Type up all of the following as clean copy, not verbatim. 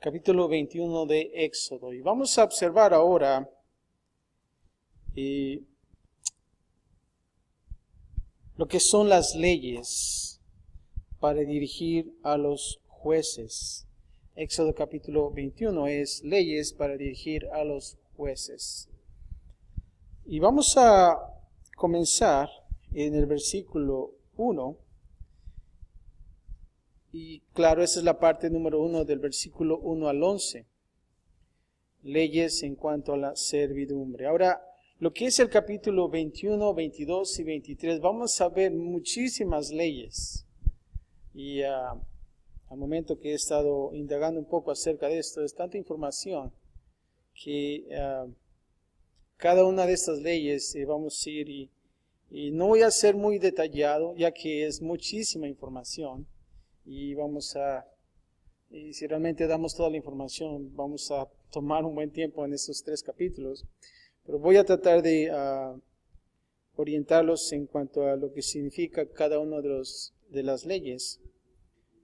capítulo 21 de Éxodo. Y vamos a observar ahora lo que son las leyes para dirigir a los jueces. Éxodo capítulo 21 es leyes para dirigir a los jueces. Y vamos a comenzar en el versículo 1. Y claro, esa es la parte número 1 del versículo 1 al 11. Leyes en cuanto a la servidumbre. Ahora, lo que es el capítulo 21, 22 y 23, vamos a ver muchísimas leyes. Y al momento que he estado indagando un poco acerca de esto, es tanta información que cada una de estas leyes vamos a ir y no voy a ser muy detallado, ya que es muchísima información. Y si realmente damos toda la información, vamos a tomar un buen tiempo en estos 3 capítulos. Pero voy a tratar de orientarlos en cuanto a lo que significa cada una de las leyes.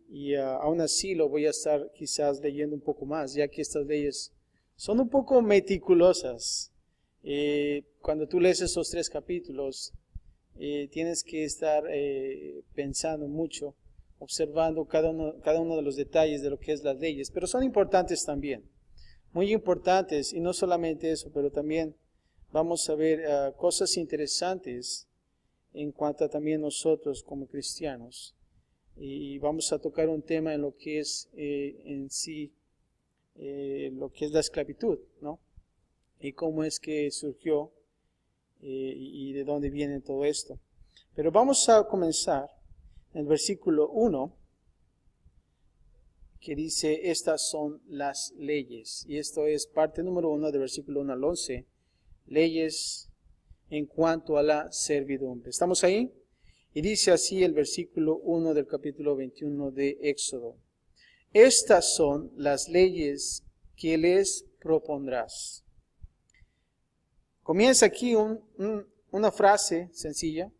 Y aún así lo voy a estar quizás leyendo un poco más, ya que estas leyes son un poco meticulosas. Cuando tú lees esos 3 capítulos, tienes que estar pensando mucho, observando cada uno de los detalles de lo que es las leyes, pero son importantes también, muy importantes, y no solamente eso, pero también vamos a ver cosas interesantes en cuanto a también nosotros como cristianos, y vamos a tocar un tema en lo que es en sí, lo que es la esclavitud, ¿no? Y cómo es que surgió y de dónde viene todo esto. Pero vamos a comenzar en el versículo 1, que dice, estas son las leyes. Y esto es parte número 1 del versículo 1 al 11, leyes en cuanto a la servidumbre. ¿Estamos ahí? Y dice así el versículo 1 del capítulo 21 de Éxodo. Estas son las leyes que les propondrás. Comienza aquí una frase sencilla.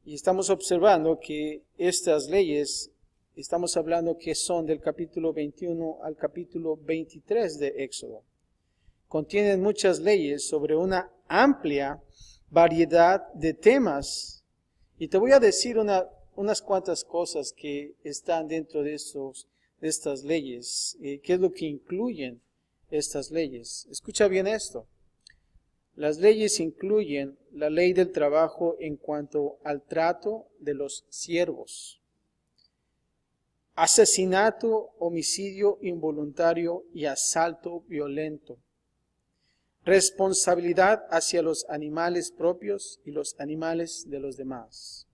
Y estamos observando que estas leyes, estamos hablando que son del capítulo 21 al capítulo 23 de Éxodo. Contienen muchas leyes sobre una amplia variedad de temas. Y te voy a decir unas cuantas cosas que están dentro de estas leyes. ¿Qué es lo que incluyen estas leyes? Escucha bien esto. Las leyes incluyen la ley del trabajo en cuanto al trato de los siervos, asesinato, homicidio involuntario y asalto violento, responsabilidad hacia los animales propios y los animales de los demás,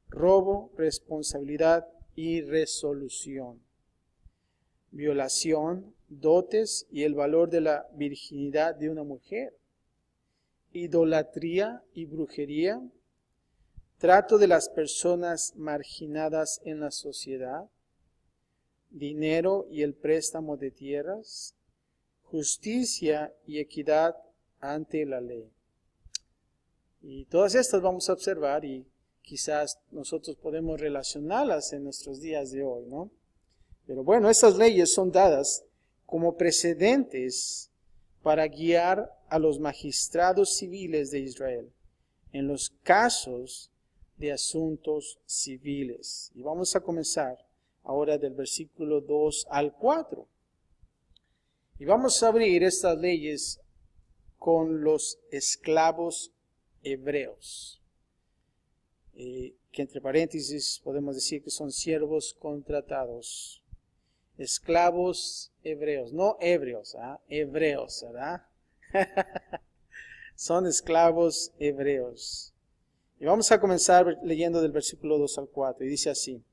robo, responsabilidad y resolución, violación, dotes y el valor de la virginidad de una mujer, idolatría y brujería, trato de las personas marginadas en la sociedad, dinero y el préstamo de tierras, justicia y equidad ante la ley. Y todas estas vamos a observar y quizás nosotros podemos relacionarlas en nuestros días de hoy, ¿no? Pero bueno, estas leyes son dadas como precedentes para guiar a los magistrados civiles de Israel en los casos de asuntos civiles. Y vamos a comenzar ahora del versículo 2 al 4. Y vamos a abrir estas leyes con los esclavos hebreos, que entre paréntesis podemos decir que son siervos contratados. Esclavos hebreos, no hebreos, hebreos, ¿verdad? Son esclavos hebreos. Y vamos a comenzar leyendo del versículo 2 al 4. Y dice así: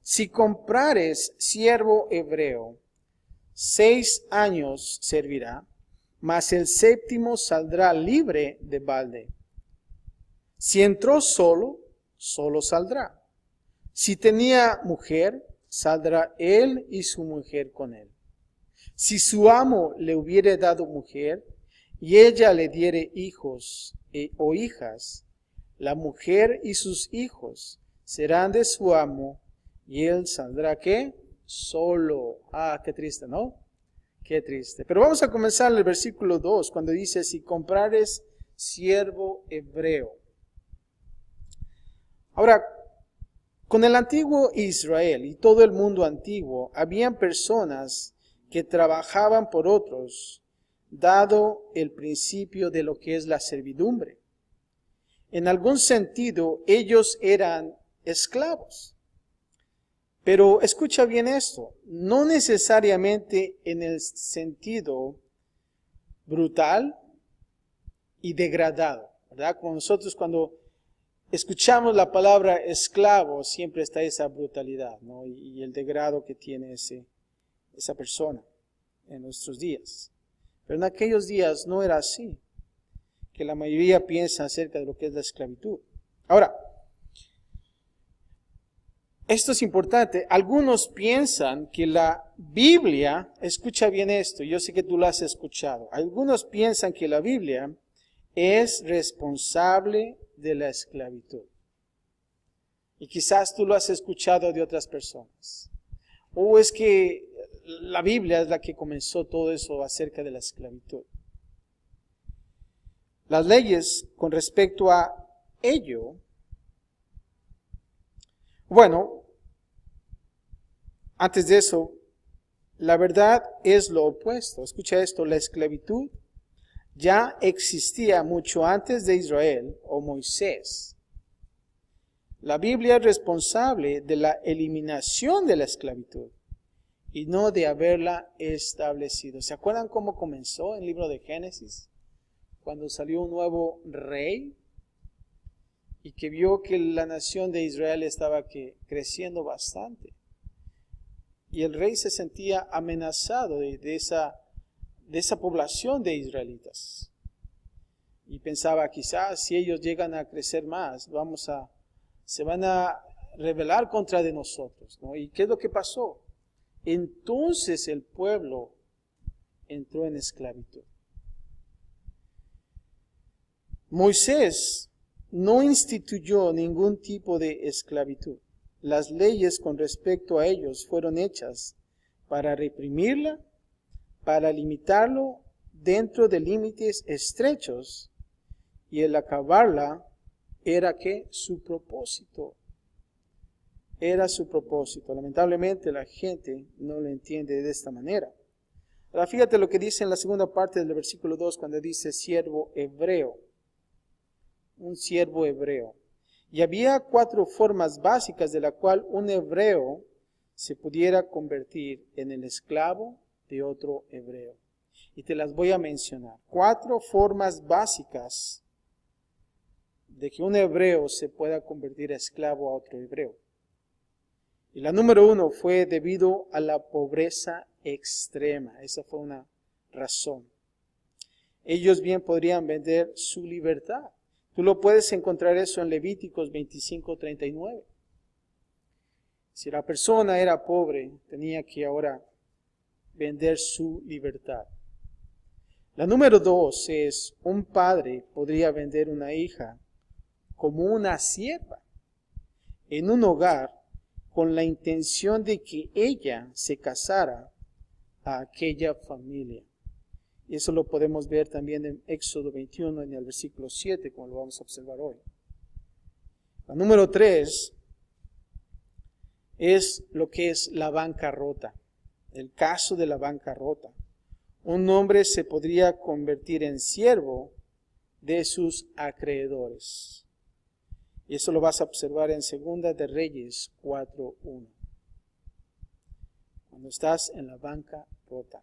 si comprares siervo hebreo, 6 años servirá, mas el 7º saldrá libre de balde. Si entró solo, solo saldrá. Si tenía mujer, saldrá él y su mujer con él. Si su amo le hubiere dado mujer, y ella le diere hijos o hijas, la mujer y sus hijos serán de su amo, y él saldrá ¿qué? solo. Qué triste, ¿no? Qué triste. Pero vamos a comenzar el versículo 2, cuando dice, si comprares siervo hebreo. Ahora, con el antiguo Israel y todo el mundo antiguo, habían personas que trabajaban por otros, dado el principio de lo que es la servidumbre. En algún sentido, ellos eran esclavos. Pero escucha bien esto, no necesariamente en el sentido brutal y degradado, ¿verdad? Como nosotros cuando escuchamos la palabra esclavo, siempre está esa brutalidad, ¿no? Y el degrado que tiene esa persona en nuestros días. Pero en aquellos días no era así, que la mayoría piensa acerca de lo que es la esclavitud. Ahora, esto es importante. Algunos piensan que la Biblia, escucha bien esto, yo sé que tú lo has escuchado. Algunos piensan que la Biblia es responsable de la esclavitud. Y quizás tú lo has escuchado de otras personas. O es que la Biblia es la que comenzó todo eso acerca de la esclavitud. Las leyes con respecto a ello, bueno, antes de eso, la verdad es lo opuesto. Escucha esto, la esclavitud ya existía mucho antes de Israel o Moisés. La Biblia es responsable de la eliminación de la esclavitud y no de haberla establecido. ¿Se acuerdan cómo comenzó el libro de Génesis? Cuando salió un nuevo rey y que vio que la nación de Israel estaba creciendo bastante. Y el rey se sentía amenazado de esa población de israelitas. Y pensaba, quizás si ellos llegan a crecer más, se van a rebelar contra de nosotros, ¿no? ¿Y qué es lo que pasó? Entonces el pueblo entró en esclavitud. Moisés no instituyó ningún tipo de esclavitud. Las leyes con respecto a ellos fueron hechas para reprimirla, para limitarlo dentro de límites estrechos, y el acabarla era que su propósito. Era su propósito. Lamentablemente la gente no lo entiende de esta manera. Ahora fíjate lo que dice en la segunda parte del versículo 2 cuando dice siervo hebreo. Un siervo hebreo. Y había 4 formas básicas de la cual un hebreo se pudiera convertir en el esclavo de otro hebreo. Y te las voy a mencionar. 4 formas básicas de que un hebreo se pueda convertir en esclavo a otro hebreo. Y la número 1 fue debido a la pobreza extrema. Esa fue una razón. Ellos bien podrían vender su libertad. Tú lo puedes encontrar eso en Levíticos 25:39. Si la persona era pobre, tenía que ahora vender su libertad. La número 2 es, un padre podría vender una hija como una sierva en un hogar con la intención de que ella se casara a aquella familia. Y eso lo podemos ver también en Éxodo 21, en el versículo 7, como lo vamos a observar hoy. La número 3 es lo que es la bancarrota, el caso de la bancarrota. Un hombre se podría convertir en siervo de sus acreedores. Y eso lo vas a observar en 2 de Reyes 4:1. Cuando estás en la bancarrota.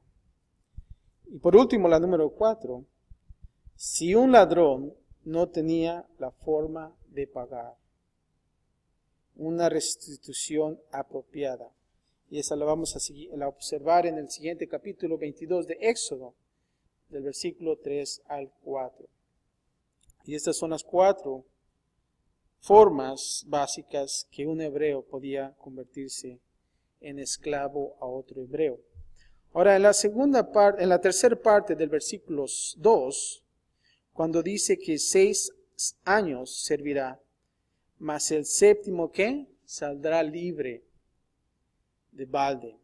Y por último, la número 4, si un ladrón no tenía la forma de pagar, una restitución apropiada. Y esa la vamos a observar en el siguiente capítulo 22 de Éxodo, del versículo 3 al 4. Y estas son las 4 formas básicas que un hebreo podía convertirse en esclavo a otro hebreo. Ahora, en la tercera parte del versículo 2, cuando dice que 6 años servirá, mas el séptimo, ¿qué? Saldrá libre de balde.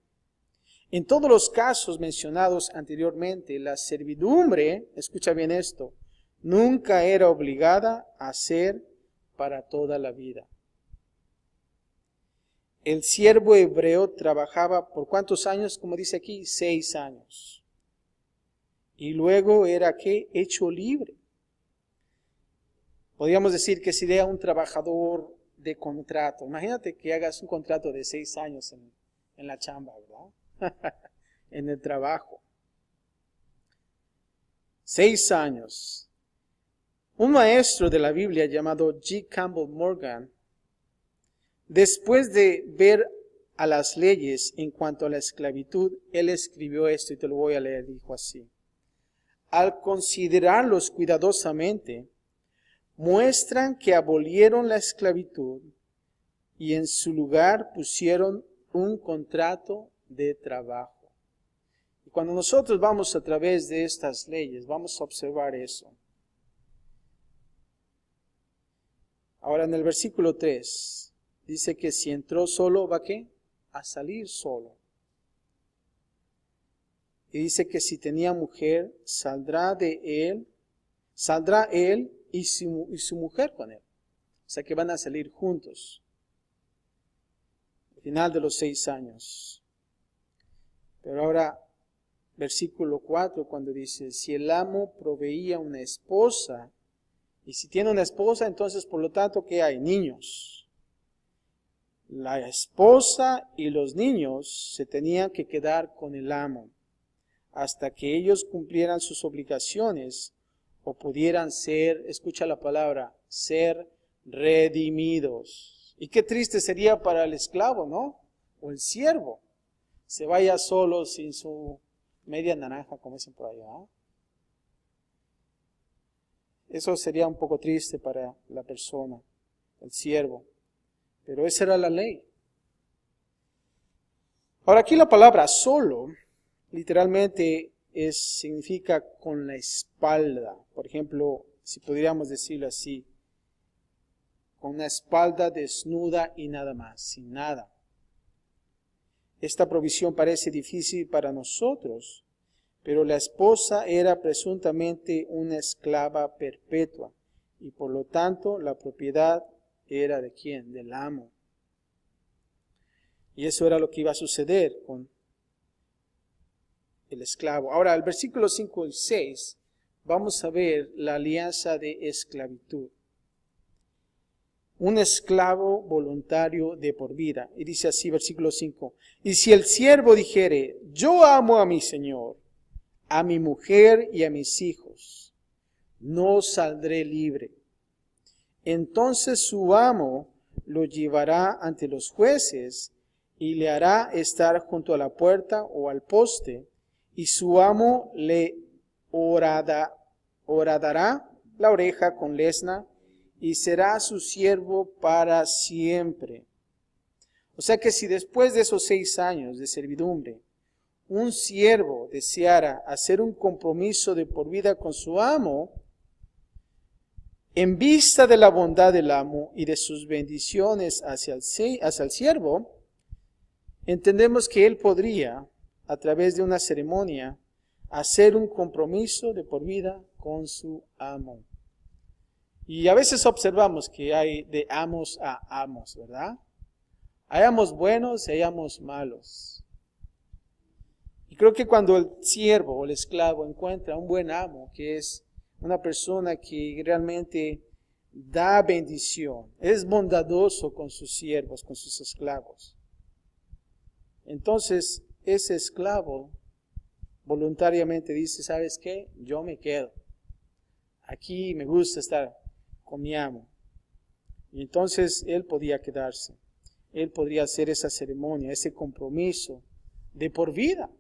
En todos los casos mencionados anteriormente, la servidumbre, escucha bien esto, nunca era obligada a ser para toda la vida. El siervo hebreo trabajaba por ¿cuántos años? Como dice aquí, 6 años. Y luego era ¿qué? Hecho libre. Podríamos decir que sería un trabajador de contrato. Imagínate que hagas un contrato de 6 años en la chamba, ¿verdad? En el trabajo. 6 años. Un maestro de la Biblia llamado G. Campbell Morgan, después de ver a las leyes en cuanto a la esclavitud, él escribió esto y te lo voy a leer, dijo así. Al considerarlos cuidadosamente, muestran que abolieron la esclavitud y en su lugar pusieron un contrato de trabajo. Y cuando nosotros vamos a través de estas leyes, vamos a observar eso. Ahora en el versículo 3, dice que si entró solo, ¿va qué? A salir solo. Y dice que si tenía mujer, saldrá él y su mujer con él. O sea que van a salir juntos. Al final de los 6 años. Pero ahora, versículo 4, cuando dice, si el amo proveía una esposa, y si tiene una esposa, entonces por lo tanto, ¿qué hay? Niños. La esposa y los niños se tenían que quedar con el amo hasta que ellos cumplieran sus obligaciones o pudieran ser, escucha la palabra, ser redimidos. Y qué triste sería para el esclavo, ¿no? O el siervo. Se vaya solo sin su media naranja, como dicen por allá. Eso sería un poco triste para la persona, el siervo. Pero esa era la ley. Ahora aquí la palabra solo, literalmente significa con la espalda. Por ejemplo, si podríamos decirlo así, con una espalda desnuda y nada más, sin nada. Esta provisión parece difícil para nosotros, pero la esposa era presuntamente una esclava perpetua y por lo tanto la propiedad era ¿de quién? Del amo. Y eso era lo que iba a suceder con el esclavo. Ahora, al versículo 5 y 6, vamos a ver la alianza de esclavitud. Un esclavo voluntario de por vida. Y dice así, versículo 5. Y si el siervo dijere, yo amo a mi señor, a mi mujer y a mis hijos, no saldré libre. Entonces su amo lo llevará ante los jueces y le hará estar junto a la puerta o al poste, y su amo le horadará la oreja con lesna, y será su siervo para siempre. O sea que si después de esos 6 años de servidumbre, un siervo deseara hacer un compromiso de por vida con su amo, en vista de la bondad del amo y de sus bendiciones hacia el siervo, entendemos que él podría, a través de una ceremonia, hacer un compromiso de por vida con su amo. Y a veces observamos que hay de amos a amos, ¿verdad? Hay amos buenos y hay amos malos. Y creo que cuando el siervo o el esclavo encuentra un buen amo, que es una persona que realmente da bendición, es bondadoso con sus siervos, con sus esclavos, entonces ese esclavo voluntariamente dice, ¿sabes qué? Yo me quedo. Aquí me gusta estar con mi amo. Y entonces él podía quedarse. Él podría hacer esa ceremonia, ese compromiso de por vida,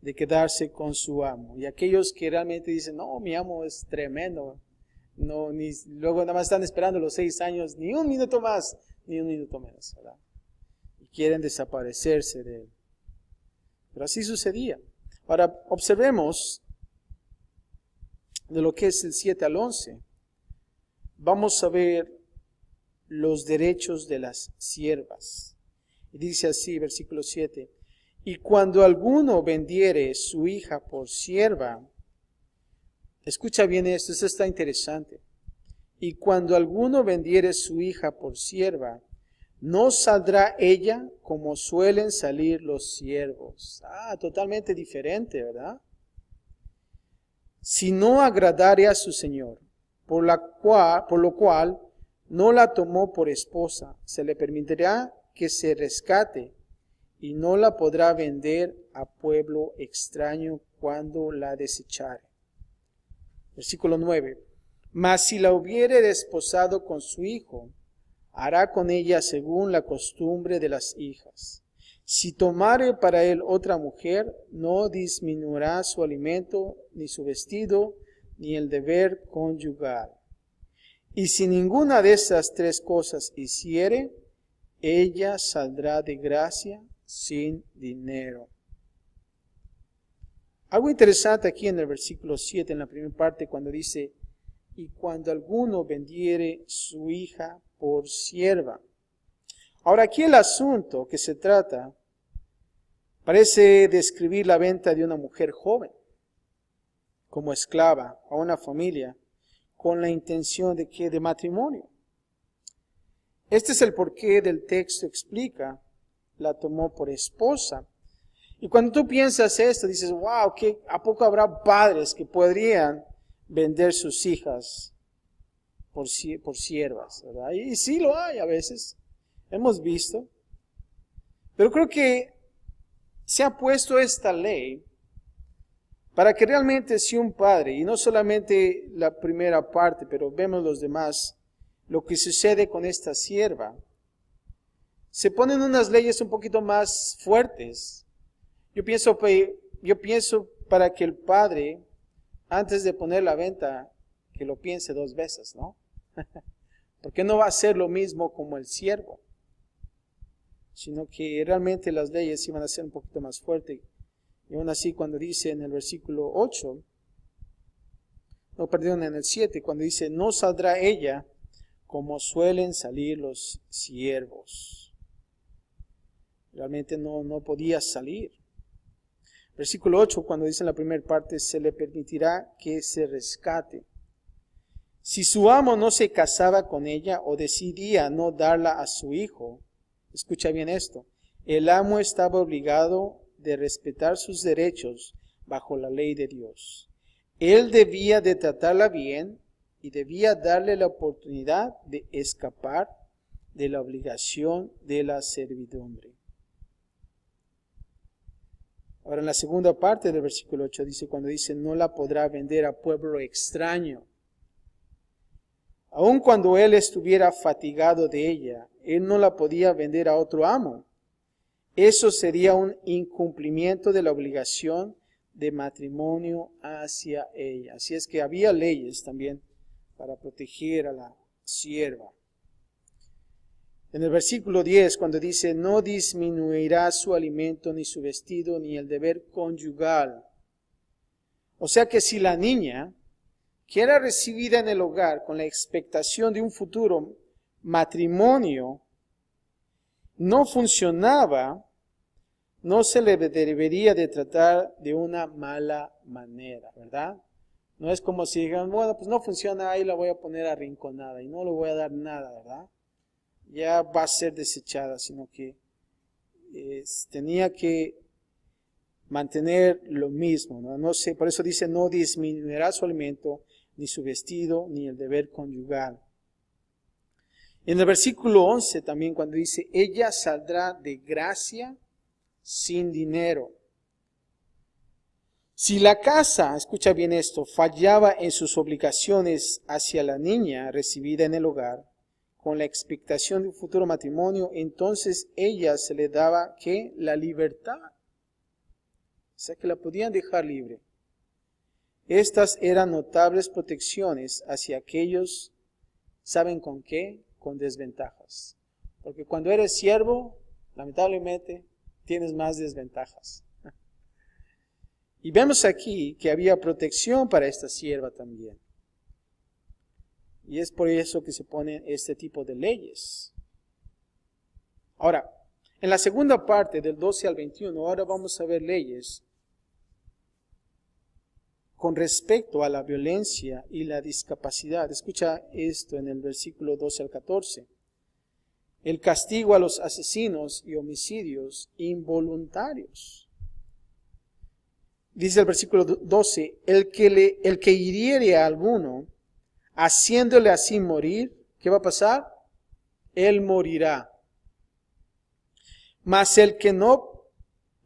de quedarse con su amo. Y aquellos que realmente dicen, no, mi amo es tremendo, no, luego nada más están esperando los 6 años, ni un minuto más, ni un minuto menos, ¿verdad? Y quieren desaparecerse de él. Pero así sucedía. Ahora, observemos de lo que es el 7 al 11. Vamos a ver los derechos de las siervas. Y dice así, versículo 7. Y cuando alguno vendiere su hija por sierva, escucha bien esto está interesante. Y cuando alguno vendiere su hija por sierva, no saldrá ella como suelen salir los siervos. Totalmente diferente, ¿verdad? Si no agradare a su señor, por lo cual no la tomó por esposa, se le permitirá que se rescate y no la podrá vender a pueblo extraño cuando la desechare. Versículo 9. Mas si la hubiere desposado con su hijo, hará con ella según la costumbre de las hijas. Si tomare para él otra mujer, no disminuirá su alimento, ni su vestido, ni el deber conyugal. Y si ninguna de esas tres cosas hiciere, ella saldrá de gracia sin dinero. Algo interesante aquí en el versículo 7, en la primera parte, cuando dice, y cuando alguno vendiere su hija por sierva. Ahora aquí el asunto que se trata parece describir la venta de una mujer joven como esclava a una familia con la intención de matrimonio. Este es el porqué del texto, explica, la tomó por esposa. Y cuando tú piensas esto, dices, wow, ¿a poco habrá padres que podrían vender sus hijas por siervas, ¿verdad? Y sí lo hay a veces, hemos visto. Pero creo que se ha puesto esta ley para que realmente si un padre, y no solamente la primera parte, pero vemos los demás, lo que sucede con esta sierva, se ponen unas leyes un poquito más fuertes. Yo pienso para que el padre, antes de poner la venta, que lo piense dos veces, ¿no? Porque no va a ser lo mismo como el siervo, sino que realmente las leyes iban a ser un poquito más fuertes. Y aún así, cuando dice en el versículo 8, en el 7, cuando dice, no saldrá ella como suelen salir los siervos. Realmente no podía salir. Versículo 8, cuando dice en la primera parte, se le permitirá que se rescate. Si su amo no se casaba con ella o decidía no darla a su hijo, escucha bien esto, el amo estaba obligado de respetar sus derechos bajo la ley de Dios. Él debía de tratarla bien y debía darle la oportunidad de escapar de la obligación de la servidumbre. Ahora en la segunda parte del versículo 8 dice, cuando dice, no la podrá vender a pueblo extraño. Aun cuando él estuviera fatigado de ella, él no la podía vender a otro amo. Eso sería un incumplimiento de la obligación de matrimonio hacia ella. Así es que había leyes también para proteger a la sierva. En el versículo 10, cuando dice, no disminuirá su alimento, ni su vestido, ni el deber conyugal. O sea que si la niña, que era recibida en el hogar con la expectación de un futuro matrimonio, no funcionaba, no se le debería de tratar de una mala manera, ¿verdad? No es como si digan, bueno, pues no funciona, ahí la voy a poner arrinconada y no le voy a dar nada, ¿verdad? Ya va a ser desechada, sino que tenía que mantener lo mismo, ¿no? No sé, por eso dice, no disminuirá su alimento, ni su vestido, ni el deber conyugal. En el versículo 11 también cuando dice, ella saldrá de gracia sin dinero. Si la casa, escucha bien esto, fallaba en sus obligaciones hacia la niña recibida en el hogar, con la expectación de un futuro matrimonio, entonces ella se le daba, ¿qué? La libertad. O sea que la podían dejar libre. Estas eran notables protecciones hacia aquellos, ¿saben con qué? Con desventajas. Porque cuando eres siervo, lamentablemente, tienes más desventajas. Y vemos aquí que había protección para esta sierva también. Y es por eso que se ponen este tipo de leyes. Ahora, En la segunda parte, del 12 al 21, ahora vamos a ver leyes con respecto a la violencia y la discapacidad. Escucha esto en el versículo 12 al 14. El castigo a los asesinos y homicidios involuntarios. Dice el versículo 12, el que hiriere a alguno, haciéndole así morir, ¿qué va a pasar? Él morirá. Mas el que no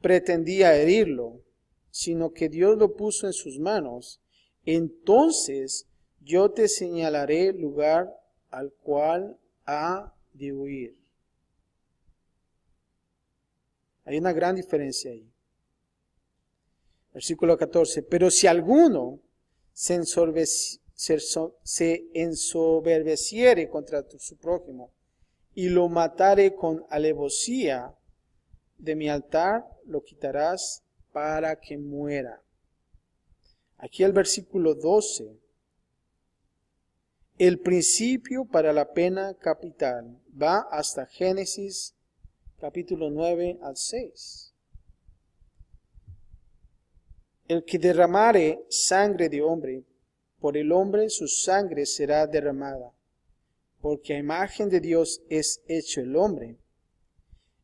pretendía herirlo, sino que Dios lo puso en sus manos, entonces yo te señalaré el lugar al cual ha de huir. Hay una gran diferencia ahí. Versículo 14. Pero si alguno se ensoberbeciere contra su prójimo y lo matare con alevosía, de mi altar lo quitarás para que muera. Aquí el versículo 12. El principio para la pena capital va hasta Génesis capítulo 9 al 6. El que derramare sangre de hombre, por el hombre su sangre será derramada, porque a imagen de Dios es hecho el hombre.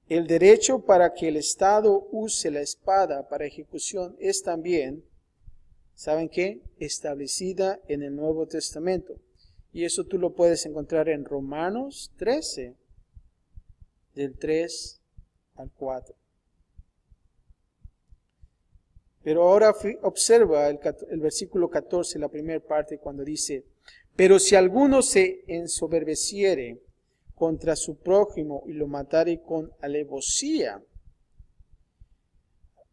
El derecho para que el Estado use la espada para ejecución es también, ¿saben qué? Establecida en el Nuevo Testamento. Y eso tú lo puedes encontrar en Romanos 13, del 3 al 4. Pero ahora observa el versículo 14, la primera parte, cuando dice, pero si alguno se ensoberbeciere contra su prójimo y lo matare con alevosía.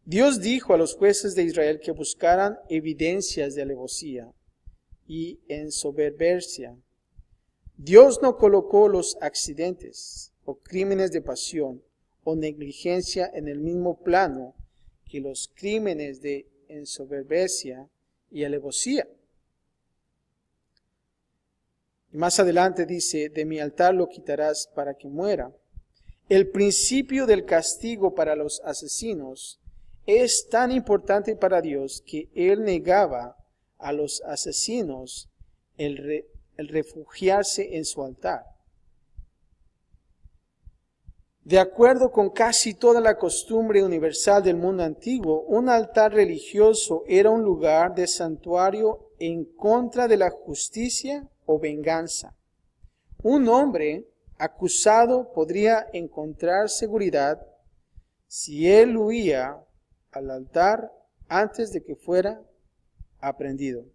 Dios dijo a los jueces de Israel que buscaran evidencias de alevosía y ensoberbecia. Dios no colocó los accidentes o crímenes de pasión o negligencia en el mismo plano que los crímenes de ensoberbecia y alevosía. Y más adelante dice, de mi altar lo quitarás para que muera. El principio del castigo para los asesinos es tan importante para Dios que Él negaba a los asesinos el refugiarse en su altar. De acuerdo con casi toda la costumbre universal del mundo antiguo, un altar religioso era un lugar de santuario en contra de la justicia o venganza. Un hombre acusado podría encontrar seguridad si él huía al altar antes de que fuera aprehendido.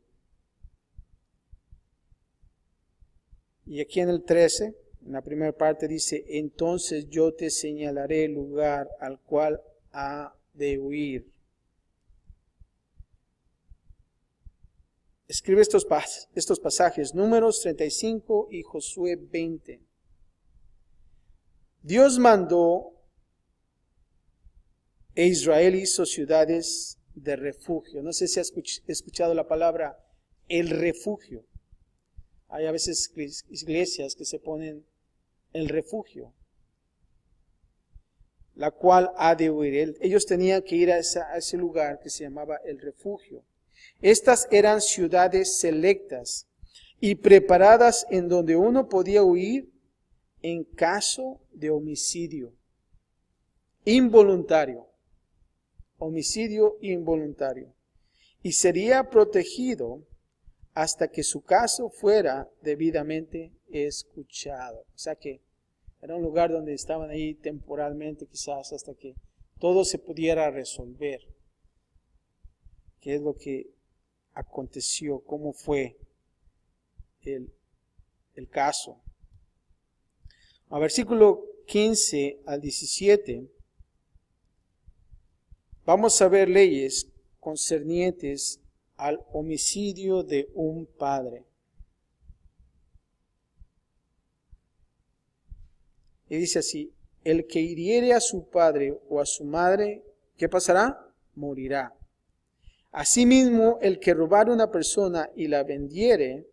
Y aquí en el 13, en la primera parte dice, entonces yo te señalaré el lugar al cual ha de huir. Escribe estos pasajes, Números 35 y Josué 20. Dios mandó e Israel hizo ciudades de refugio. No sé si has escuchado la palabra el refugio. Hay a veces iglesias que se ponen el refugio, la cual ha de huir. Ellos tenían que ir a ese lugar que se llamaba el refugio. Estas eran ciudades selectas y preparadas en donde uno podía huir en caso de homicidio involuntario. Homicidio involuntario. Y sería protegido hasta que su caso fuera debidamente escuchado. O sea que era un lugar donde estaban ahí temporalmente, quizás hasta que todo se pudiera resolver. ¿Qué es lo que aconteció? ¿Cómo fue el caso? A versículo 15 al 17, vamos a ver leyes concernientes al homicidio de un padre. Y dice así, el que hiriere a su padre o a su madre, ¿qué pasará? Morirá. Asimismo, el que robare a una persona y la vendiere,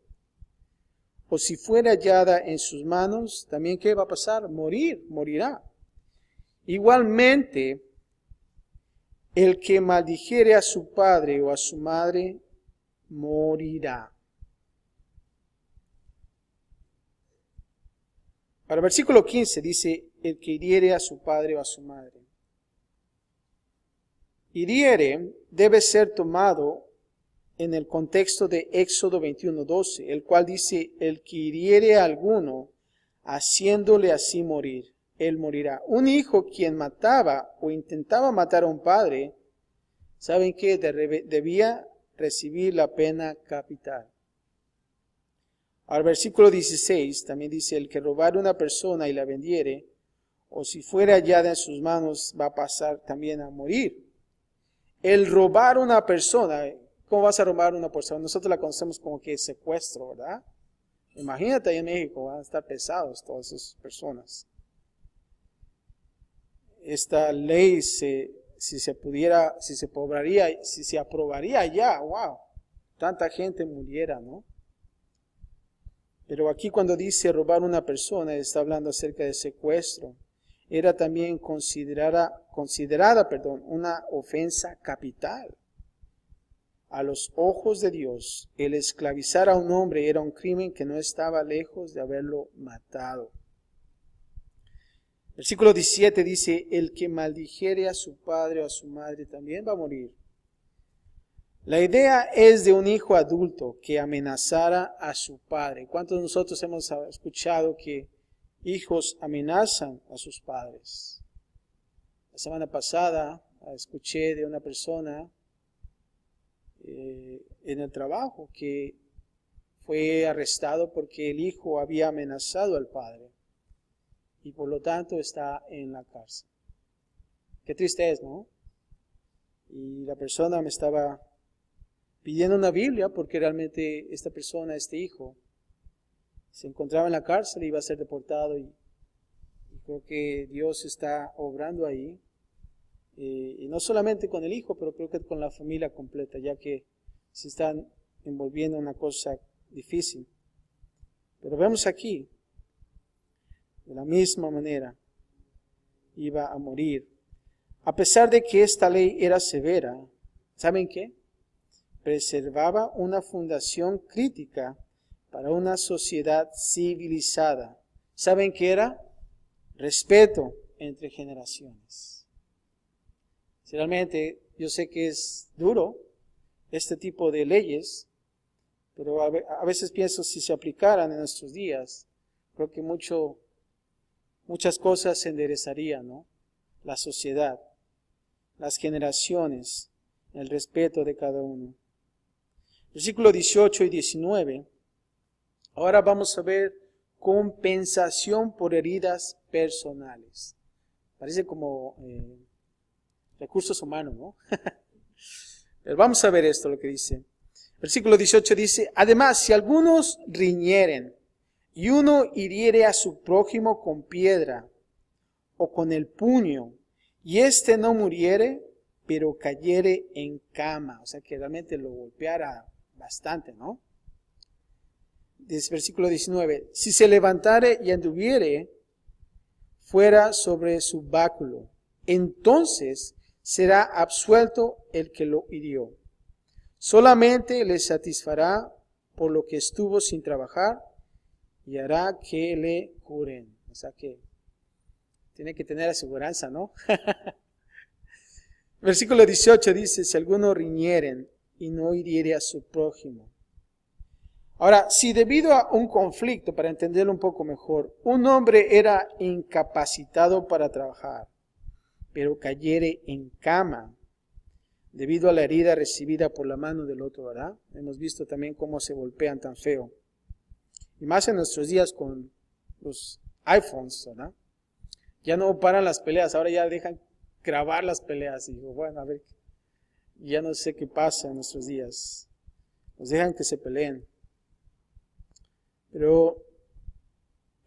o si fuera hallada en sus manos, también ¿qué va a pasar? Morirá. Igualmente, el que maldijere a su padre o a su madre, morirá. Para el versículo 15 dice, el que hiriere a su padre o a su madre. Hiriere debe ser tomado en el contexto de Éxodo 21:12, el cual dice, el que hiriere a alguno, haciéndole así morir, él morirá. Un hijo quien mataba o intentaba matar a un padre, ¿saben qué? Debía recibir la pena capital. Al versículo 16 también dice, el que robare una persona y la vendiere, o si fuera hallada en sus manos, va a pasar también a morir. El robar una persona, ¿cómo vas a robar una persona? Nosotros la conocemos como que secuestro, ¿verdad? Imagínate ahí en México, van a estar pesados todas esas personas. Esta ley, si se aprobaría ya, wow, tanta gente muriera, ¿no? Pero aquí cuando dice robar una persona, está hablando acerca de secuestro. Era también considerada, una ofensa capital. A los ojos de Dios, el esclavizar a un hombre era un crimen que no estaba lejos de haberlo matado. Versículo 17 dice, el que maldijere a su padre o a su madre también va a morir. La idea es de un hijo adulto que amenazara a su padre. ¿Cuántos de nosotros hemos escuchado que hijos amenazan a sus padres? La semana pasada escuché de una persona en el trabajo que fue arrestado porque el hijo había amenazado al padre y por lo tanto está en la cárcel. Qué triste es, ¿no? Y la persona me estaba pidiendo una Biblia porque realmente esta persona, este hijo, se encontraba en la cárcel y iba a ser deportado y creo que Dios está obrando ahí. Y no solamente con el hijo, pero creo que con la familia completa, ya que se están envolviendo en una cosa difícil. Pero vemos aquí, de la misma manera, iba a morir. A pesar de que esta ley era severa, ¿saben qué? Preservaba una fundación crítica para una sociedad civilizada. ¿Saben qué era? Respeto entre generaciones. Realmente yo sé que es duro este tipo de leyes, pero a veces pienso si se aplicaran en nuestros días, creo que muchas cosas se enderezarían, ¿no? La sociedad, las generaciones, el respeto de cada uno. Versículos 18 y 19. Ahora vamos a ver compensación por heridas personales. Parece como recursos humanos, ¿no? Pero vamos a ver esto, lo que dice. Versículo 18 dice, además, si algunos riñeren y uno hiriere a su prójimo con piedra o con el puño, y éste no muriere, pero cayere en cama, o sea que realmente lo golpeara bastante, ¿no? Dice versículo 19, si se levantare y anduviere fuera sobre su báculo, entonces será absuelto el que lo hirió. Solamente le satisfará por lo que estuvo sin trabajar y hará que le curen. O sea que tiene que tener aseguranza, ¿no? Versículo 18 dice, si alguno riñeren y no hiriere a su prójimo. Ahora, si debido a un conflicto, para entenderlo un poco mejor, un hombre era incapacitado para trabajar, pero cayere en cama, debido a la herida recibida por la mano del otro, ¿verdad? Hemos visto también cómo se golpean tan feo. Y más en nuestros días con los iPhones, ¿verdad? Ya no paran las peleas, ahora ya dejan grabar las peleas. Y digo, bueno, a ver, ya no sé qué pasa en nuestros días. Nos dejan que se peleen. Pero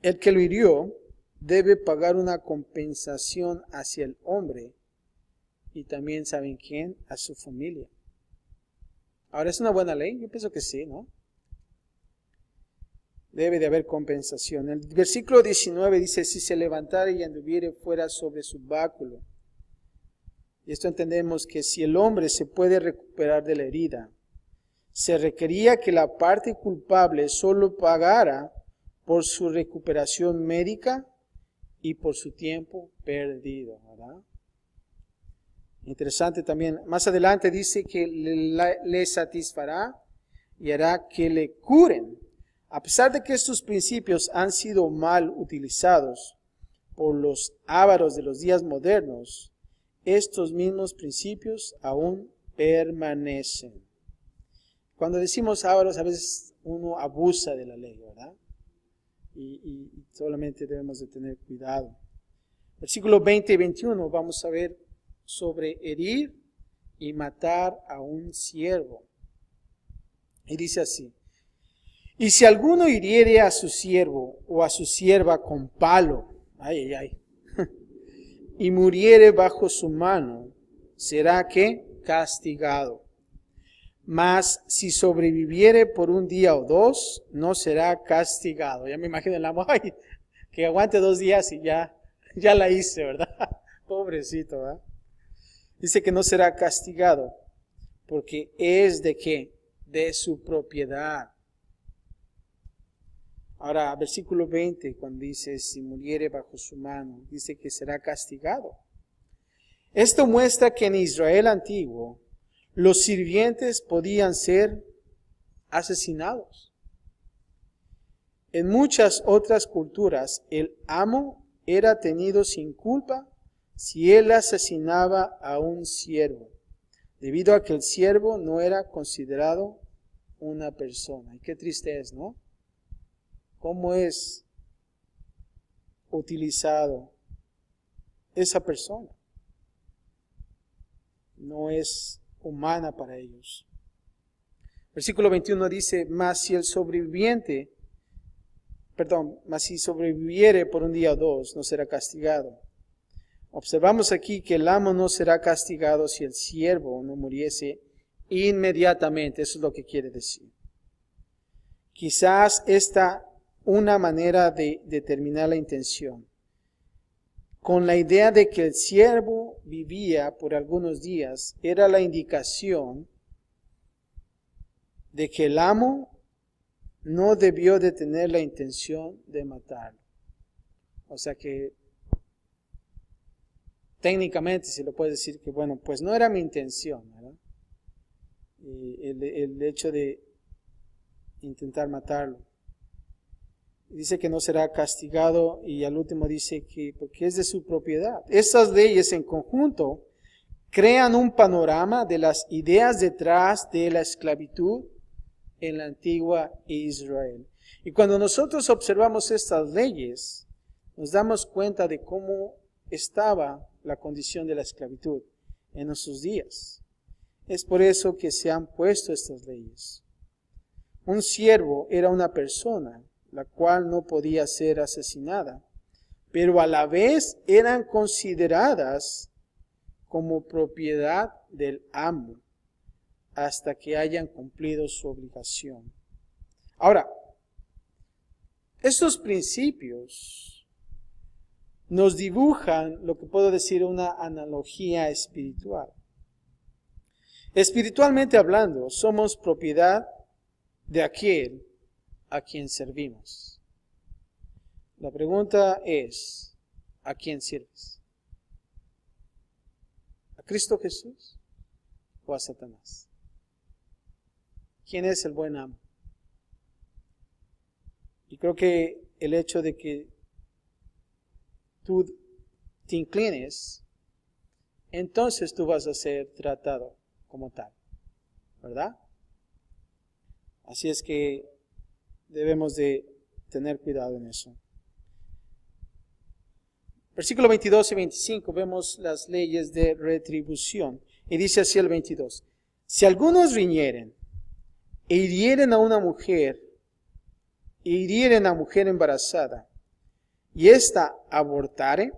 el que lo hirió debe pagar una compensación hacia el hombre y también, ¿saben quién? A su familia. Ahora, ¿es una buena ley? Yo pienso que sí, ¿no? Debe de haber compensación. El versículo 19 dice, si se levantare y anduviere fuera sobre su báculo. Y esto entendemos que si el hombre se puede recuperar de la herida, se requería que la parte culpable solo pagara por su recuperación médica y por su tiempo perdido, ¿verdad? Interesante también. Más adelante dice que le satisfará y hará que le curen. A pesar de que estos principios han sido mal utilizados por los ávaros de los días modernos, estos mismos principios aún permanecen. Cuando decimos ávaros, a veces uno abusa de la ley, ¿verdad? Y solamente debemos de tener cuidado. Versículo 20 y 21 vamos a ver sobre herir y matar a un siervo. Y dice así, y si alguno hiriere a su siervo o a su sierva con palo, y muriere bajo su mano, será que castigado. Mas si sobreviviere por un día o dos, no será castigado. Ya me imagino el amo, que aguante 2 días y ya la hice, ¿verdad? Pobrecito, ¿verdad? Dice que no será castigado, porque es de qué? De su propiedad. Ahora, versículo 20, cuando dice, si muriere bajo su mano, dice que será castigado. Esto muestra que en Israel antiguo, los sirvientes podían ser asesinados. En muchas otras culturas, el amo era tenido sin culpa si él asesinaba a un siervo, debido a que el siervo no era considerado una persona. Y qué triste es, ¿no? ¿Cómo es utilizado esa persona? No es humana para ellos. Versículo 21 dice, mas si sobreviviere por un día o dos, no será castigado. Observamos aquí que el amo no será castigado si el siervo no muriese inmediatamente. Eso es lo que quiere decir. Quizás esta una manera de determinar la intención, con la idea de que el siervo vivía por algunos días, era la indicación de que el amo no debió de tener la intención de matarlo. O sea que técnicamente se lo puede decir que, bueno, pues no era mi intención, ¿verdad? El hecho de intentar matarlo. Dice que no será castigado y al último dice que porque es de su propiedad. Estas leyes en conjunto crean un panorama de las ideas detrás de la esclavitud en la antigua Israel. Y cuando nosotros observamos estas leyes, nos damos cuenta de cómo estaba la condición de la esclavitud en nuestros días. Es por eso que se han puesto estas leyes. Un siervo era una persona la cual no podía ser asesinada, pero a la vez eran consideradas como propiedad del amo hasta que hayan cumplido su obligación. Ahora, estos principios nos dibujan lo que puedo decir una analogía espiritual. Espiritualmente hablando, somos propiedad de aquel a quien servimos. La pregunta es, ¿a quién sirves? ¿A Cristo Jesús o a Satanás? ¿Quién es el buen amo? Y creo que el hecho de que tú te inclines, entonces tú vas a ser tratado como tal, ¿verdad? Así es que debemos de tener cuidado en eso. Versículo 22 y 25 vemos las leyes de retribución. Y dice así el 22. Si algunos riñeren e hirieren a una mujer, e hirieren a mujer embarazada, y ésta abortare,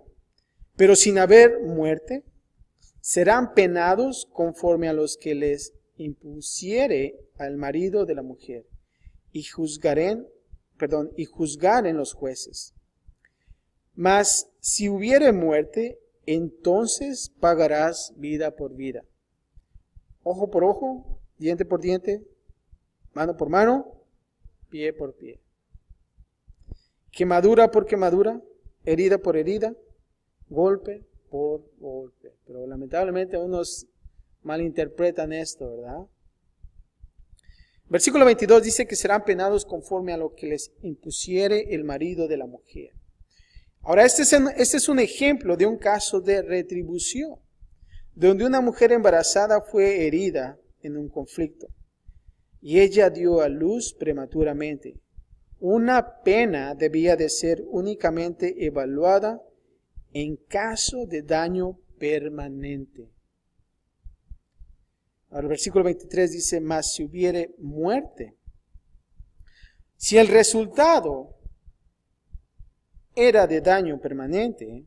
pero sin haber muerte, serán penados conforme a los que les impusiere al marido de la mujer, y juzgaren y juzgar en los jueces. Mas si hubiere muerte, entonces pagarás vida por vida. Ojo por ojo, diente por diente, mano por mano, pie por pie. Quemadura por quemadura, herida por herida, golpe por golpe. Pero lamentablemente unos malinterpretan esto, ¿verdad? Versículo 22 dice que serán penados conforme a lo que les impusiere el marido de la mujer. Ahora, este es un ejemplo de un caso de retribución, donde una mujer embarazada fue herida en un conflicto y ella dio a luz prematuramente. Una pena debía de ser únicamente evaluada en caso de daño permanente. Ahora el versículo 23 dice, mas si hubiere muerte, si el resultado era de daño permanente,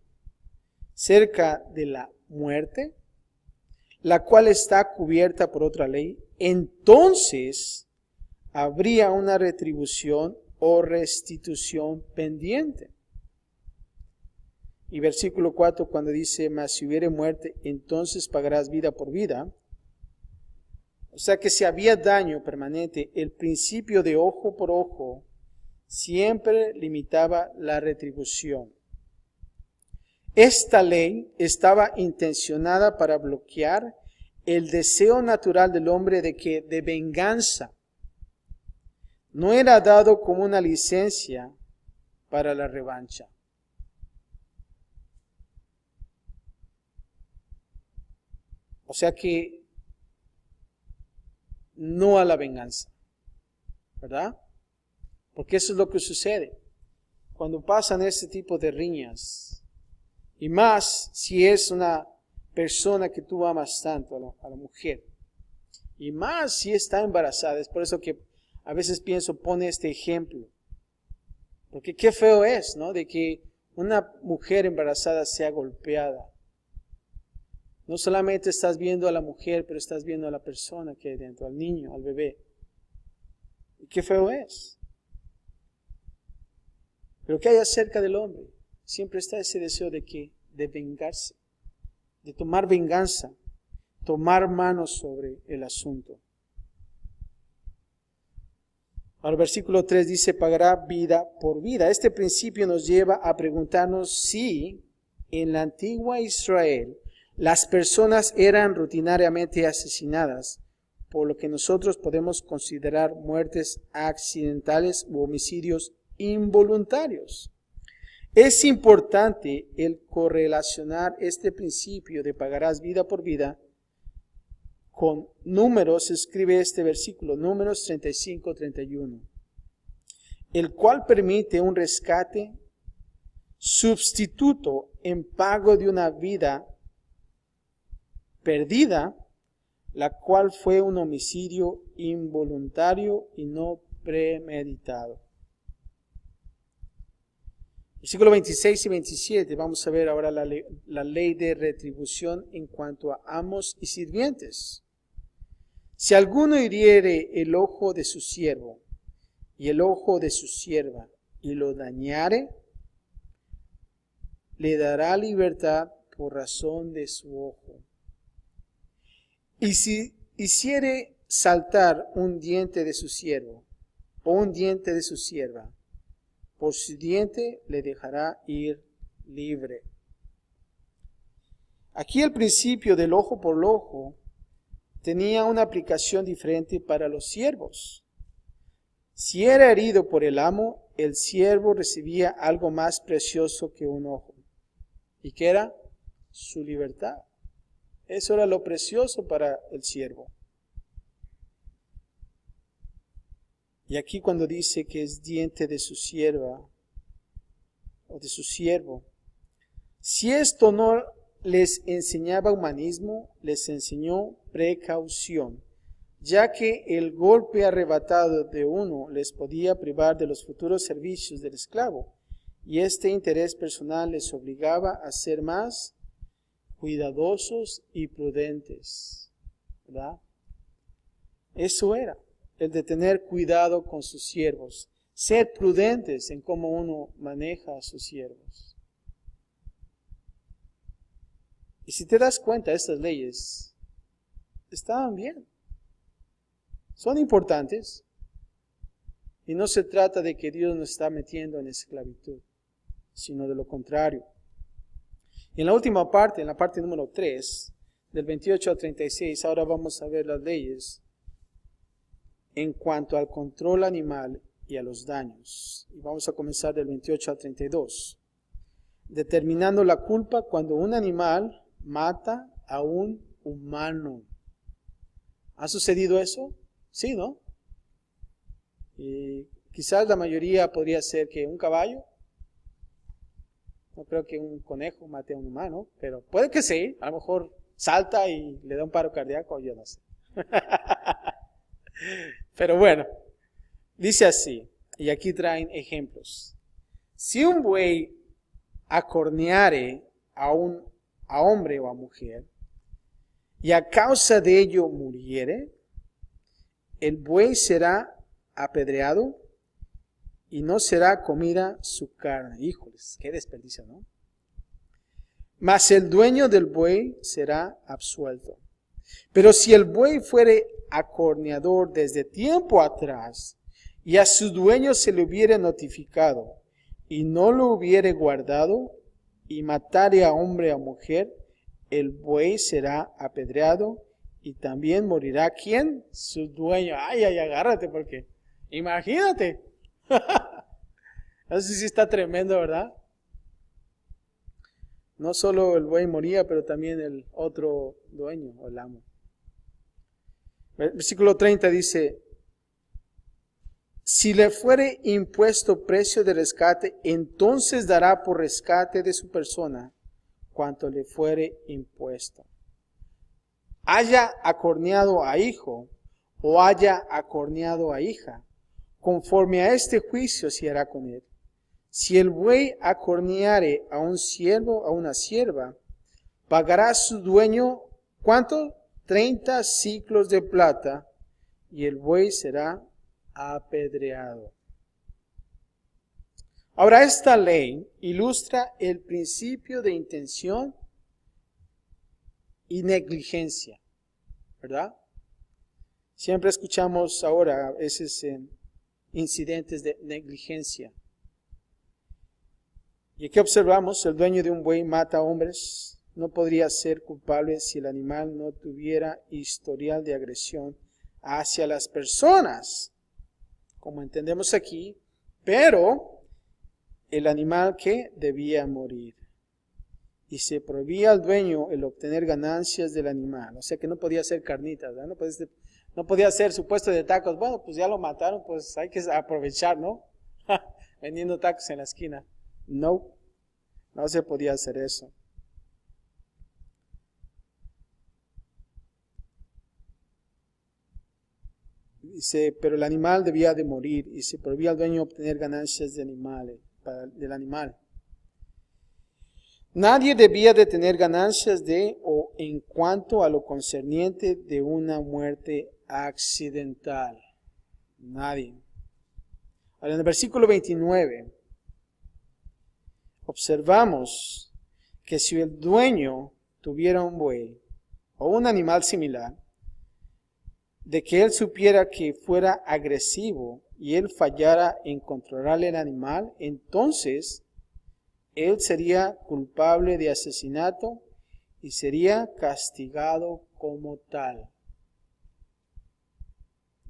cerca de la muerte, la cual está cubierta por otra ley, entonces habría una retribución o restitución pendiente. Y versículo 4, cuando dice, mas si hubiere muerte, entonces pagarás vida por vida. O sea que si había daño permanente, el principio de ojo por ojo siempre limitaba la retribución. Esta ley estaba intencionada para bloquear el deseo natural del hombre de venganza. No era dado como una licencia para la revancha. O sea que no a la venganza, ¿verdad? Porque eso es lo que sucede cuando pasan este tipo de riñas. Y más si es una persona que tú amas tanto, a la mujer. Y más si está embarazada. Es por eso que a veces pienso, pone este ejemplo. Porque qué feo es, ¿no? De que una mujer embarazada sea golpeada. No solamente estás viendo a la mujer, pero estás viendo a la persona que hay dentro, al niño, al bebé. Y qué feo es. Pero ¿qué hay acerca del hombre? Siempre está ese deseo de vengarse, de tomar venganza, tomar manos sobre el asunto. Ahora el versículo 3 dice, pagará vida por vida. Este principio nos lleva a preguntarnos si en la antigua Israel las personas eran rutinariamente asesinadas, por lo que nosotros podemos considerar muertes accidentales u homicidios involuntarios. Es importante el correlacionar este principio de pagarás vida por vida con Números. Escribe este versículo, Números 35-31, el cual permite un rescate sustituto en pago de una vida perdida, la cual fue un homicidio involuntario y no premeditado. Versículos 26 y 27, vamos a ver ahora la ley de retribución en cuanto a amos y sirvientes. Si alguno hiriere el ojo de su siervo y el ojo de su sierva y lo dañare, le dará libertad por razón de su ojo. Y si hiciere saltar un diente de su siervo o un diente de su sierva, por su diente le dejará ir libre. Aquí el principio del ojo por ojo tenía una aplicación diferente para los siervos. Si era herido por el amo, el siervo recibía algo más precioso que un ojo. ¿Y qué era? Su libertad. Eso era lo precioso para el siervo. Y aquí cuando dice que es diente de su sierva o de su siervo, si esto no les enseñaba humanismo, les enseñó precaución, ya que el golpe arrebatado de uno les podía privar de los futuros servicios del esclavo, y este interés personal les obligaba a ser más cuidadosos y prudentes, ¿verdad? Eso era, el de tener cuidado con sus siervos. Sed prudentes en cómo uno maneja a sus siervos. Y si te das cuenta, estas leyes estaban bien. Son importantes. Y no se trata de que Dios nos está metiendo en esclavitud, sino de lo contrario. Y en la última parte, en la parte número 3, del 28 al 36, ahora vamos a ver las leyes en cuanto al control animal y a los daños. Y vamos a comenzar del 28 al 32. Determinando la culpa cuando un animal mata a un humano. ¿Ha sucedido eso? Sí, ¿no? Y quizás la mayoría podría ser que un caballo. No creo que un conejo mate a un humano, pero puede que sí. A lo mejor salta y le da un paro cardíaco, yo no sé. Pero bueno, dice así, y aquí traen ejemplos. Si un buey acorneare a hombre o a mujer, y a causa de ello muriere, el buey será apedreado y no será comida su carne. Híjoles, qué desperdicio, ¿no? Mas el dueño del buey será absuelto. Pero si el buey fuere acorneador desde tiempo atrás, y a su dueño se le hubiere notificado, y no lo hubiere guardado, y matare a hombre o a mujer, el buey será apedreado, y también morirá, ¿quién? Su dueño. Ay, agárrate, porque imagínate. Eso sí está tremendo, ¿verdad? No solo el buey moría, pero también el otro dueño, o el amo. Versículo 30 dice, si le fuere impuesto precio de rescate, entonces dará por rescate de su persona cuanto le fuere impuesto. Haya acorneado a hijo o haya acorneado a hija, conforme a este juicio se hará con él. Si el buey acorneare a un siervo o a una sierva, pagará su dueño, ¿cuánto? 30 siclos de plata, y el buey será apedreado. Ahora, esta ley ilustra el principio de intención y negligencia, ¿verdad? Siempre escuchamos ahora a veces incidentes de negligencia. Y aquí observamos, el dueño de un buey mata a hombres. No podría ser culpable si el animal no tuviera historial de agresión hacia las personas, como entendemos aquí, pero el animal que debía morir. Y se prohibía al dueño el obtener ganancias del animal. O sea que no podía ser carnitas, ¿verdad? No podía ser su puesto de tacos. Bueno, pues ya lo mataron, pues hay que aprovechar, ¿no? Vendiendo tacos en la esquina. No se podía hacer eso. Dice, pero el animal debía de morir y se prohibía al dueño obtener ganancias del animal. Nadie debía de tener ganancias de o en cuanto a lo concerniente de una muerte accidental. Nadie. Ahora en el versículo 29 observamos que si el dueño tuviera un buey o un animal similar, de que él supiera que fuera agresivo y él fallara en controlar el animal, entonces él sería culpable de asesinato y sería castigado como tal.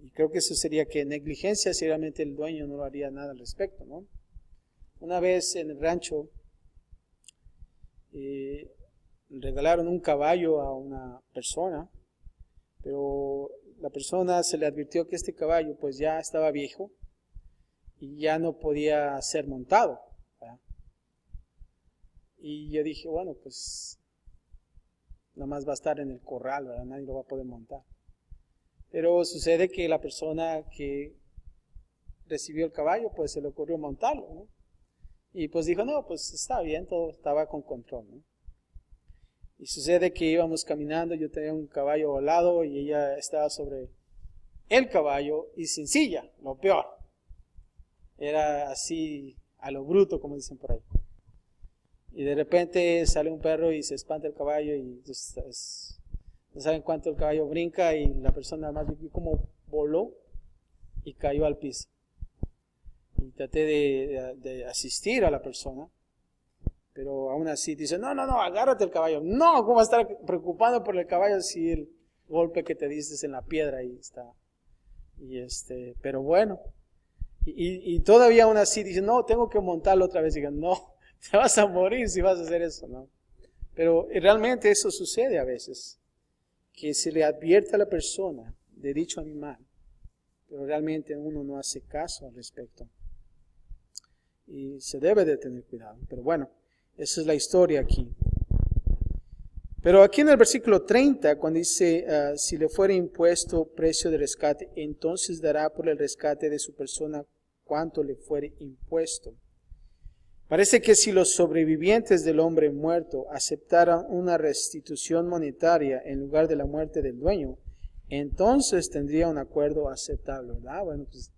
Y creo que eso sería que negligencia si realmente el dueño no haría nada al respecto, ¿no? Una vez en el rancho regalaron un caballo a una persona, pero la persona se le advirtió que este caballo pues ya estaba viejo y ya no podía ser montado, ¿verdad? Y yo dije, bueno, pues nada más va a estar en el corral, ¿verdad? Nadie lo va a poder montar. Pero sucede que la persona que recibió el caballo pues se le ocurrió montarlo, ¿no? Y pues dijo, no, pues está bien, todo estaba con control, ¿no? Y sucede que íbamos caminando, yo tenía un caballo al lado y ella estaba sobre el caballo y sin silla, lo peor. Era así a lo bruto, como dicen por ahí. Y de repente sale un perro y se espanta el caballo y no saben cuánto el caballo brinca y la persona más bien como voló y cayó al piso. Y traté de asistir a la persona, pero aún así dice, no, agárrate el caballo. No, ¿cómo vas a estar preocupado por el caballo si el golpe que te diste en la piedra ahí está? Pero bueno, y todavía aún así dice, no, tengo que montarlo otra vez. Y digan, no, te vas a morir si vas a hacer eso, ¿no? Pero realmente eso sucede a veces, que se le advierte a la persona de dicho animal, pero realmente uno no hace caso al respecto. Y se debe de tener cuidado. Pero bueno, esa es la historia aquí. Pero aquí en el versículo 30, cuando dice, si le fuere impuesto precio de rescate, entonces dará por el rescate de su persona cuanto le fuere impuesto. Parece que si los sobrevivientes del hombre muerto aceptaran una restitución monetaria en lugar de la muerte del dueño, entonces tendría un acuerdo aceptable, ¿verdad? Bueno, pues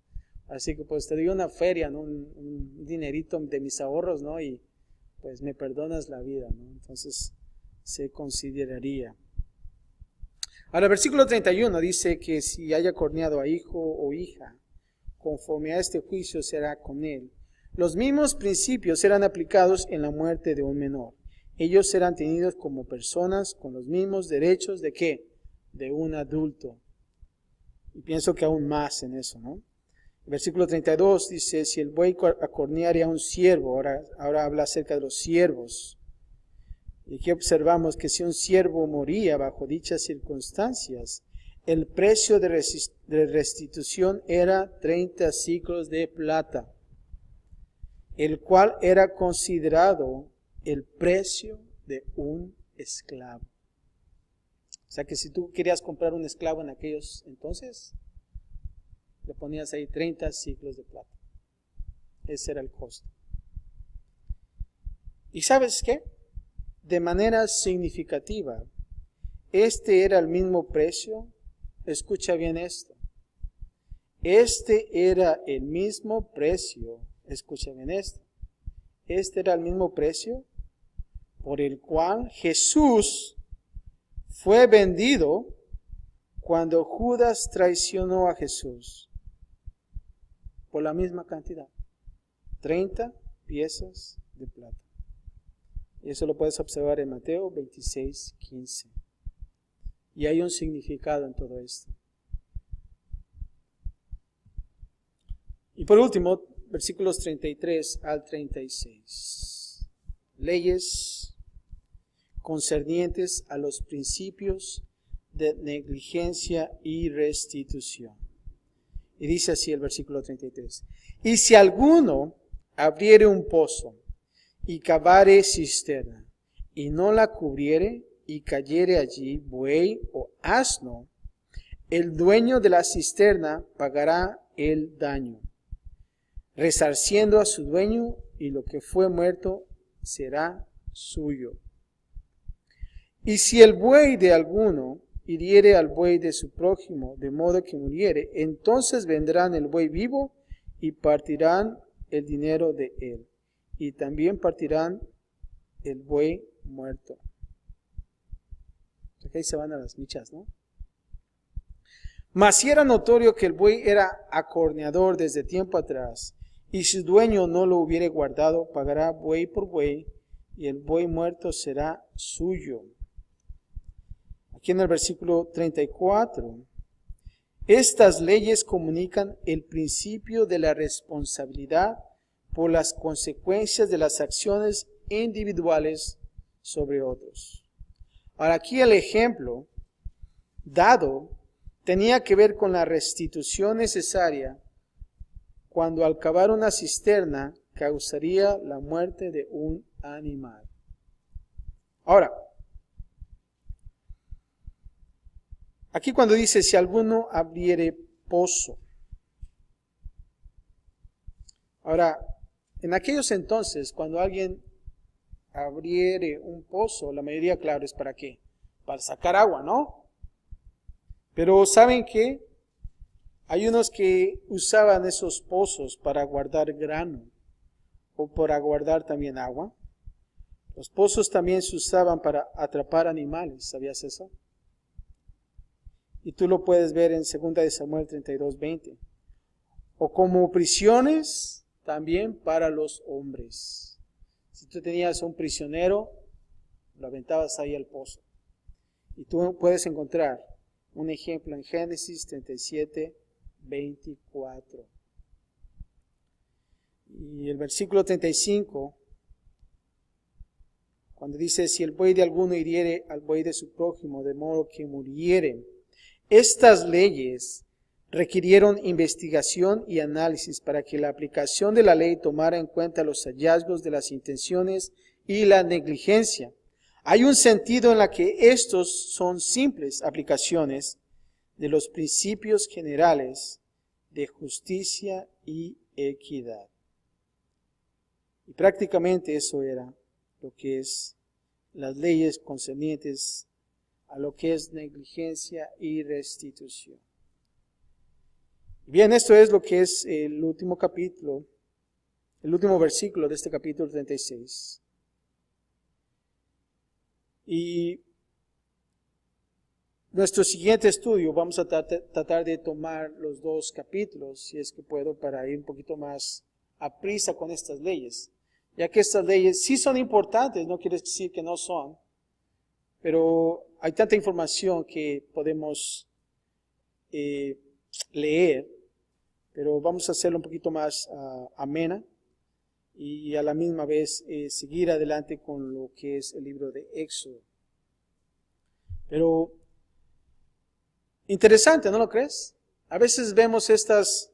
así que pues te doy una feria, ¿no? Un dinerito de mis ahorros, ¿no? Y pues me perdonas la vida, ¿no? Entonces se consideraría. Ahora, el versículo 31 dice que si haya corneado a hijo o hija, conforme a este juicio será con él. Los mismos principios serán aplicados en la muerte de un menor. Ellos serán tenidos como personas con los mismos derechos de ¿qué? De un adulto. Y pienso que aún más en eso, ¿no? El versículo 32 dice, si el buey acorneare a un siervo, ahora habla acerca de los siervos. Y aquí observamos que si un siervo moría bajo dichas circunstancias, el precio de restitución era 30 siclos de plata, el cual era considerado el precio de un esclavo. O sea que si tú querías comprar un esclavo en aquellos entonces, le ponías ahí 30 siclos de plata. Ese era el costo. ¿Y sabes qué? De manera significativa, este era el mismo precio. Escucha bien esto. Este era el mismo precio. Escucha bien esto. Este era el mismo precio por el cual Jesús fue vendido cuando Judas traicionó a Jesús. Por la misma cantidad. 30 piezas de plata. Y eso lo puedes observar en Mateo 26:15. Y hay un significado en todo esto. Y por último, versículos 33 al 36. Leyes concernientes a los principios de negligencia y restitución. Y dice así el versículo 33. Y si alguno abriere un pozo y cavare cisterna, y no la cubriere, y cayere allí buey o asno, el dueño de la cisterna pagará el daño, resarciendo a su dueño, y lo que fue muerto será suyo. Y si el buey de alguno hiriere al buey de su prójimo, de modo que muriere, entonces vendrán el buey vivo y partirán el dinero de él, y también partirán el buey muerto. Aquí se van a las michas, ¿no? Mas si era notorio que el buey era acorneador desde tiempo atrás, y su dueño no lo hubiere guardado, pagará buey por buey, y el buey muerto será suyo. Aquí en el versículo 34, estas leyes comunican el principio de la responsabilidad por las consecuencias de las acciones individuales sobre otros. Ahora aquí el ejemplo dado tenía que ver con la restitución necesaria cuando al cavar una cisterna causaría la muerte de un animal. Ahora, aquí cuando dice si alguno abriere pozo. Ahora, en aquellos entonces, cuando alguien abriere un pozo, la mayoría, claro, es ¿para qué? Para sacar agua, ¿no? Pero ¿saben qué? Hay unos que usaban esos pozos para guardar grano o para guardar también agua. Los pozos también se usaban para atrapar animales, ¿sabías eso? Y tú lo puedes ver en 2 de Samuel 32:20. O como prisiones también para los hombres. Si tú tenías un prisionero, lo aventabas ahí al pozo. Y tú puedes encontrar un ejemplo en Génesis 37:24. Y el versículo 35, cuando dice, si el buey de alguno hiriere al buey de su prójimo, de modo que muriere. Estas leyes requirieron investigación y análisis para que la aplicación de la ley tomara en cuenta los hallazgos de las intenciones y la negligencia. Hay un sentido en la que estos son simples aplicaciones de los principios generales de justicia y equidad. Y prácticamente eso era lo que es las leyes concernientes a lo que es negligencia y restitución. Bien, esto es lo que es el último capítulo, el último versículo de este capítulo 36. Y nuestro siguiente estudio vamos a tratar de tomar los dos capítulos, si es que puedo, para ir un poquito más a prisa con estas leyes. Ya que estas leyes sí son importantes, no quiere decir que no son, pero hay tanta información que podemos leer, pero vamos a hacerlo un poquito más amena y a la misma vez seguir adelante con lo que es el libro de Éxodo. Pero interesante, ¿no lo crees? A veces vemos estas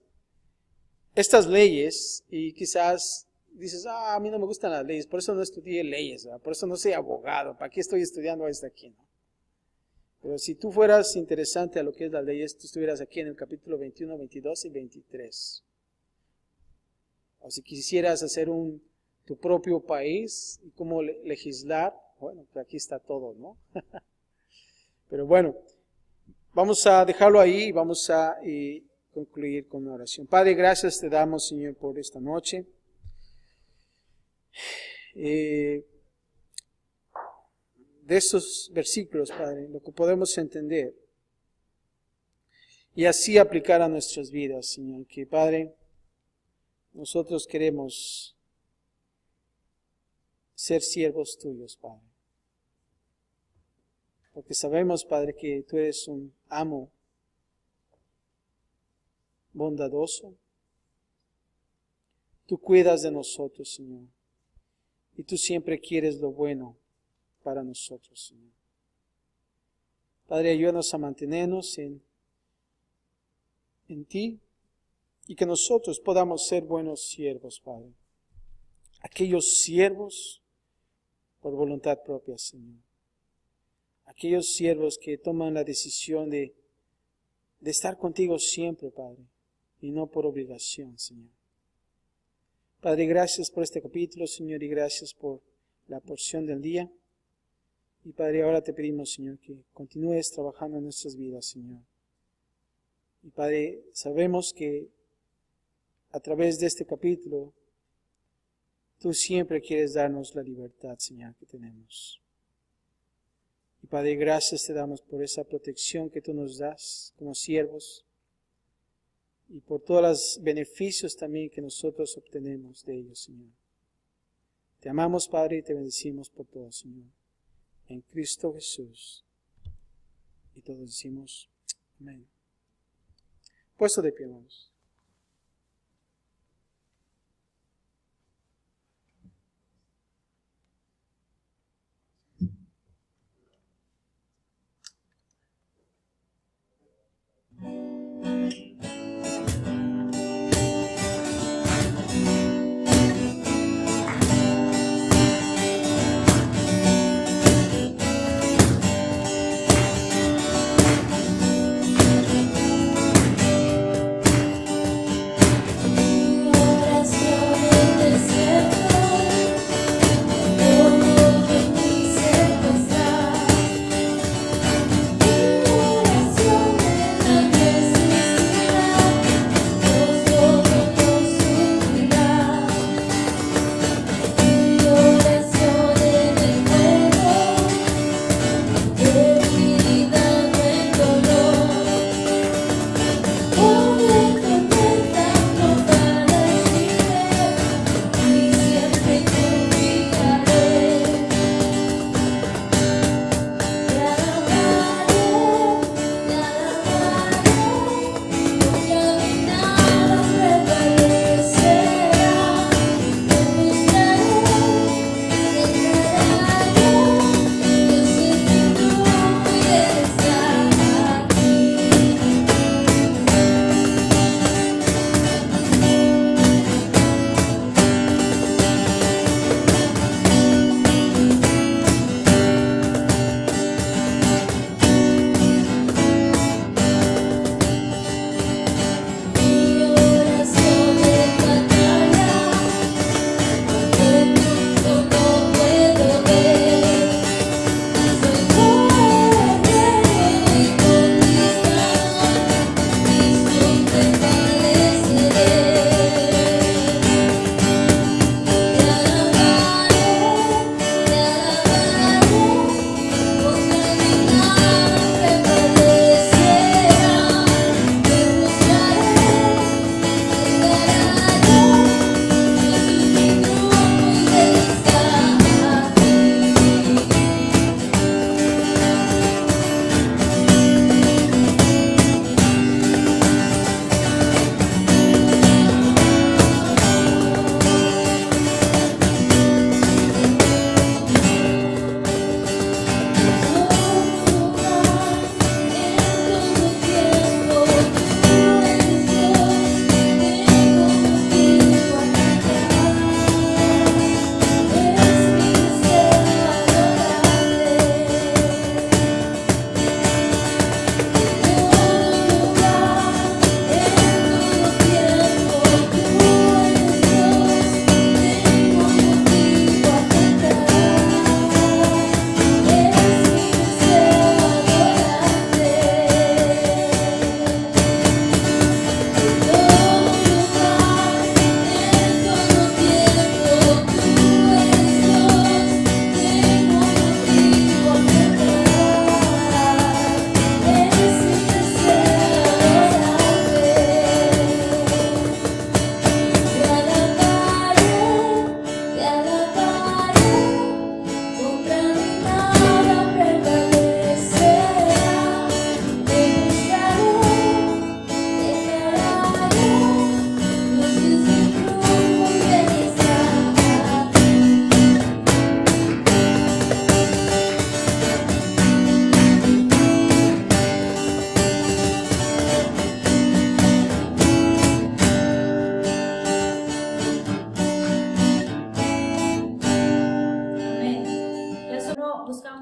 leyes y quizás dices, a mí no me gustan las leyes, por eso no estudié leyes, ¿verdad? Por eso no soy abogado, ¿para qué estoy estudiando esto aquí? ¿No? Pero si tú fueras interesante a lo que es las leyes, tú estuvieras aquí en el capítulo 21, 22 y 23. O si quisieras hacer tu propio país y cómo legislar, bueno, pues aquí está todo, ¿no? Pero bueno, vamos a dejarlo ahí y vamos a concluir con una oración. Padre, gracias te damos, Señor, por esta noche. De estos versículos, Padre, lo que podemos entender y así aplicar a nuestras vidas, Señor, que Padre, nosotros queremos ser siervos tuyos, Padre, porque sabemos, Padre, que tú eres un amo bondadoso, tú cuidas de nosotros, Señor, y tú siempre quieres lo bueno para nosotros, Señor. Padre, ayúdanos a mantenernos en ti y que nosotros podamos ser buenos siervos, Padre. Aquellos siervos por voluntad propia, Señor. Aquellos siervos que toman la decisión de estar contigo siempre, Padre, y no por obligación, Señor. Padre, gracias por este capítulo, Señor, y gracias por la porción del día. Y Padre, ahora te pedimos, Señor, que continúes trabajando en nuestras vidas, Señor. Y Padre, sabemos que a través de este capítulo, tú siempre quieres darnos la libertad, Señor, que tenemos. Y Padre, gracias te damos por esa protección que tú nos das como siervos y por todos los beneficios también que nosotros obtenemos de ellos, Señor. Te amamos, Padre, y te bendecimos por todo, Señor. En Cristo Jesús. Y todos decimos amén. Puesto de pie, hermanos. buscamos